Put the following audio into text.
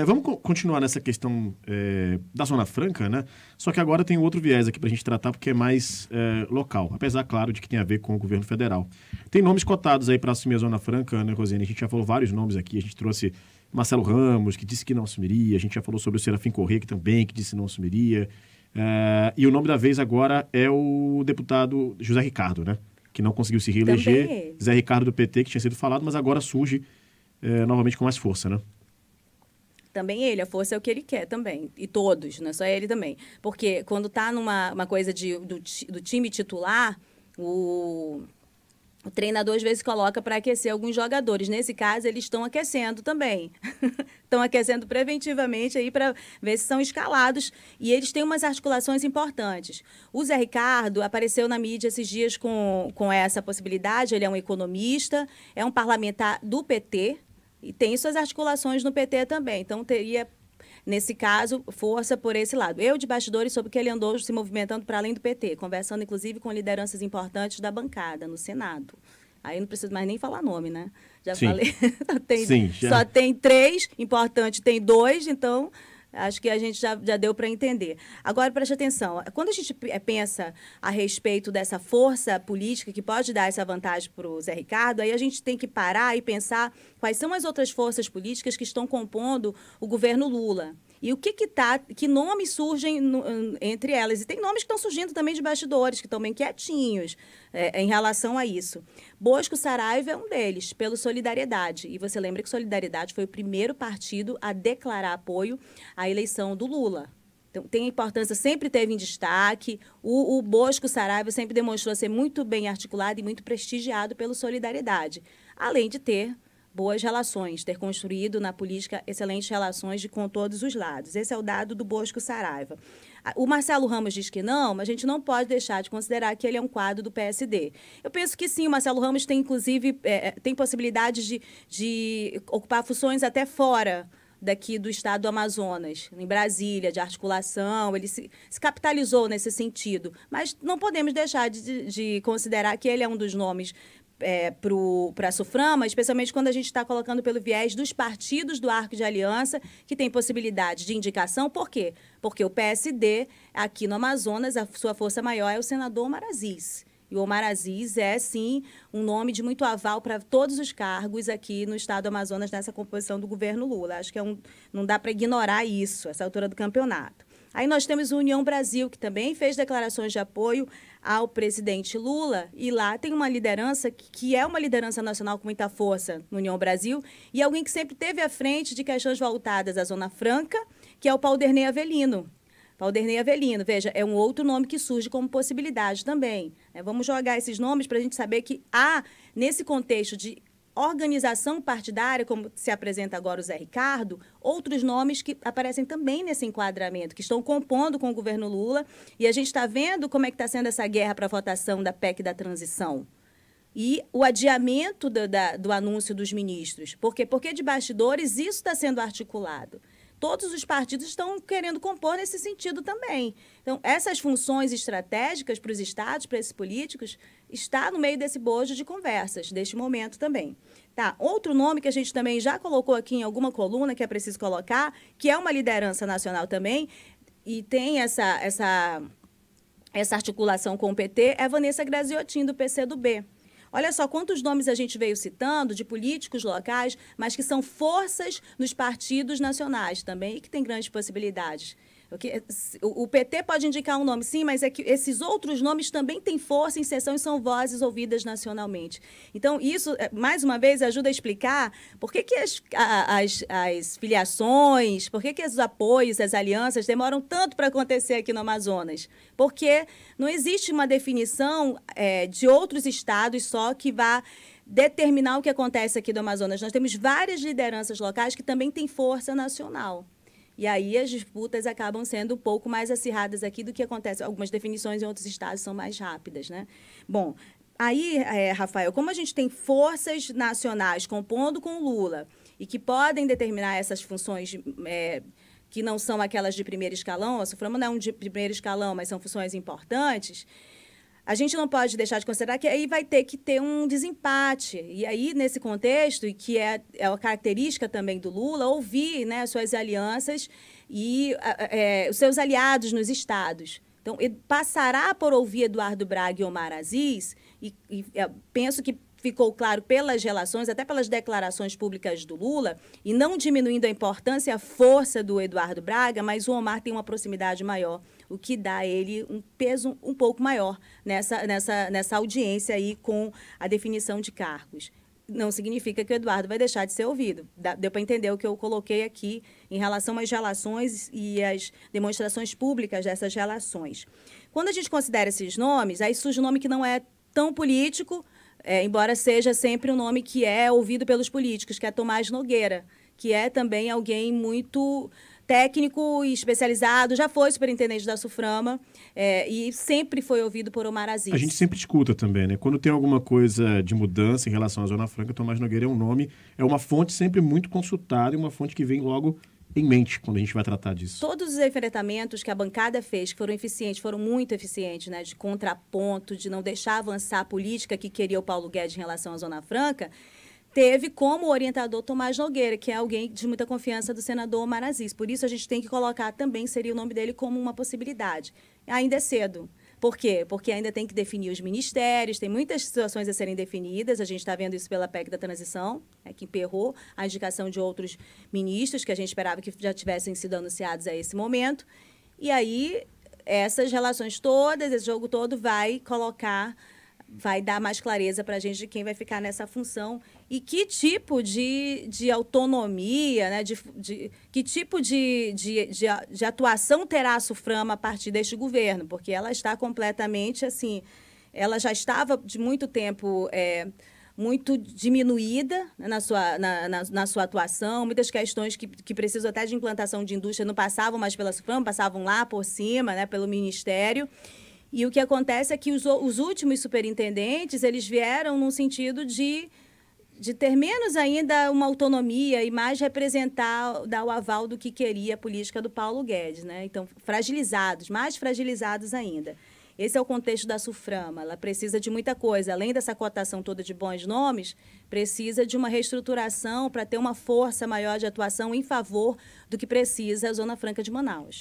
Vamos continuar nessa questão da Zona Franca, né? Só que agora tem outro viés aqui para a gente tratar, porque é mais local, apesar, claro, de que tem a ver com o governo federal. Tem nomes cotados aí para assumir a Zona Franca, né, Rosiane? A gente já falou vários nomes aqui, a gente trouxe Marcelo Ramos, que disse que não assumiria, a gente já falou sobre o Serafim Corrêa, que também que disse que não assumiria. E o nome da vez agora é o deputado José Ricardo, né? Que não conseguiu se reeleger. Zé Ricardo do PT, que tinha sido falado, mas agora surge novamente com mais força, né? Também ele, a força é o que ele quer também. E todos, não é só ele também. Porque quando está numa coisa do time titular, o treinador às vezes coloca para aquecer alguns jogadores. Nesse caso, eles estão aquecendo também. Estão aquecendo preventivamente aí para ver se são escalados. E eles têm umas articulações importantes. O Zé Ricardo apareceu na mídia esses dias com essa possibilidade. Ele é um economista, é um parlamentar do PT, e tem suas articulações no PT também. Então, teria, nesse caso, força por esse lado. Eu, de bastidores, soube que ele andou se movimentando para além do PT, conversando, inclusive, com lideranças importantes da bancada, no Senado. Aí não preciso mais nem falar nome, né? Já Sim. falei. Já. Só tem 3, importante tem 2, então... Acho que a gente já deu para entender. Agora, preste atenção. Quando a gente pensa a respeito dessa força política que pode dar essa vantagem para o Zé Ricardo, aí a gente tem que parar e pensar quais são as outras forças políticas que estão compondo o governo Lula. E que nomes surgem entre elas. E tem nomes que estão surgindo também de bastidores, que estão bem quietinhos em relação a isso. Bosco Saraiva é um deles, pelo Solidariedade. E você lembra que Solidariedade foi o primeiro partido a declarar apoio à eleição do Lula. Então, tem importância, sempre teve em destaque. O Bosco Saraiva sempre demonstrou ser muito bem articulado e muito prestigiado pelo Solidariedade. Além de ter boas relações, ter construído na política excelentes relações com todos os lados. Esse é o dado do Bosco Saraiva. O Marcelo Ramos diz que não, mas a gente não pode deixar de considerar que ele é um quadro do PSD. Eu penso que sim, o Marcelo Ramos tem, inclusive, tem possibilidade de ocupar funções até fora daqui do estado do Amazonas, em Brasília, de articulação, ele se capitalizou nesse sentido. Mas não podemos deixar de considerar que ele é um dos nomes para a SUFRAMA, especialmente quando a gente está colocando pelo viés dos partidos do arco de aliança, que tem possibilidade de indicação. Por quê? Porque o PSD, aqui no Amazonas, a sua força maior é o senador Omar Aziz. E o Omar Aziz é, sim, um nome de muito aval para todos os cargos aqui no estado do Amazonas, nessa composição do governo Lula. Acho que não dá para ignorar isso, essa altura do campeonato. Aí nós temos o União Brasil, que também fez declarações de apoio ao presidente Lula, e lá tem uma liderança que é uma liderança nacional com muita força no União Brasil, e alguém que sempre esteve à frente de questões voltadas à Zona Franca, que é o Paulderney Avelino. Paulderney Avelino, veja, é um outro nome que surge como possibilidade também. Vamos jogar esses nomes para a gente saber que há, nesse contexto de organização partidária, como se apresenta agora o Zé Ricardo, outros nomes que aparecem também nesse enquadramento, que estão compondo com o governo Lula, e a gente está vendo como é que está sendo essa guerra para a votação da PEC da transição. E o adiamento do anúncio dos ministros. Por quê? Porque de bastidores isso está sendo articulado. Todos os partidos estão querendo compor nesse sentido também. Então, essas funções estratégicas para os estados, para esses políticos, está no meio desse bojo de conversas, deste momento também. Tá. Outro nome que a gente também já colocou aqui em alguma coluna, que é preciso colocar, que é uma liderança nacional também, e tem essa articulação com o PT, é Vanessa Graziotin, do PCdoB. Olha só quantos nomes a gente veio citando de políticos locais, mas que são forças nos partidos nacionais também e que têm grandes possibilidades. O PT pode indicar um nome, sim, mas é que esses outros nomes também têm força em sessão e são vozes ouvidas nacionalmente. Então, isso, mais uma vez, ajuda a explicar por que as filiações, por que os apoios, as alianças demoram tanto para acontecer aqui no Amazonas. Porque não existe uma definição de outros estados só que vá determinar o que acontece aqui no Amazonas. Nós temos várias lideranças locais que também têm força nacional. E aí as disputas acabam sendo um pouco mais acirradas aqui do que acontece. Algumas definições em outros estados são mais rápidas, né? Bom, aí, Rafael, como a gente tem forças nacionais compondo com o Lula e que podem determinar essas funções que não são aquelas de primeiro escalão, a SUFRAMA não é um de primeiro escalão, mas são funções importantes, a gente não pode deixar de considerar que aí vai ter que ter um desempate. E aí, nesse contexto, e que é a característica também do Lula, ouvir, né, suas alianças e os seus aliados nos estados. Então, ele passará por ouvir Eduardo Braga e Omar Aziz, e penso que ficou claro pelas relações, até pelas declarações públicas do Lula, e não diminuindo a importância e a força do Eduardo Braga, mas o Omar tem uma proximidade maior, o que dá a ele um peso um pouco maior nessa audiência aí com a definição de cargos. Não significa que o Eduardo vai deixar de ser ouvido. Deu para entender o que eu coloquei aqui em relação às relações e às demonstrações públicas dessas relações. Quando a gente considera esses nomes, aí surge um nome que não é tão político, embora seja sempre um nome que é ouvido pelos políticos, que é Tomás Nogueira, que é também alguém muito técnico e especializado, já foi superintendente da SUFRAMA e sempre foi ouvido por Omar Aziz. A gente sempre escuta também, né? Quando tem alguma coisa de mudança em relação à Zona Franca, Tomás Nogueira é um nome, é uma fonte sempre muito consultada e uma fonte que vem logo em mente quando a gente vai tratar disso. Todos os enfrentamentos que a bancada fez, que foram eficientes, foram muito eficientes, né? De contraponto, de não deixar avançar a política que queria o Paulo Guedes em relação à Zona Franca, teve como orientador Tomás Nogueira, que é alguém de muita confiança do senador Omar Aziz. Por isso, a gente tem que colocar também, seria o nome dele como uma possibilidade. Ainda é cedo. Por quê? Porque ainda tem que definir os ministérios, tem muitas situações a serem definidas, a gente está vendo isso pela PEC da transição, que emperrou a indicação de outros ministros, que a gente esperava que já tivessem sido anunciados a esse momento. E aí, essas relações todas, esse jogo todo vai dar mais clareza para a gente de quem vai ficar nessa função e que tipo de autonomia, né, que tipo de atuação terá a SUFRAMA a partir deste governo, porque ela está completamente, assim, ela já estava de muito tempo muito diminuída na sua atuação, muitas questões que precisam até de implantação de indústria não passavam mais pela SUFRAMA, passavam lá por cima, né, pelo Ministério. E o que acontece é que os últimos superintendentes, eles vieram num sentido de ter menos ainda uma autonomia e mais representar, dar o aval do que queria a política do Paulo Guedes, né? Então, mais fragilizados ainda. Esse é o contexto da SUFRAMA. Ela precisa de muita coisa. Além dessa cotação toda de bons nomes, precisa de uma reestruturação para ter uma força maior de atuação em favor do que precisa a Zona Franca de Manaus.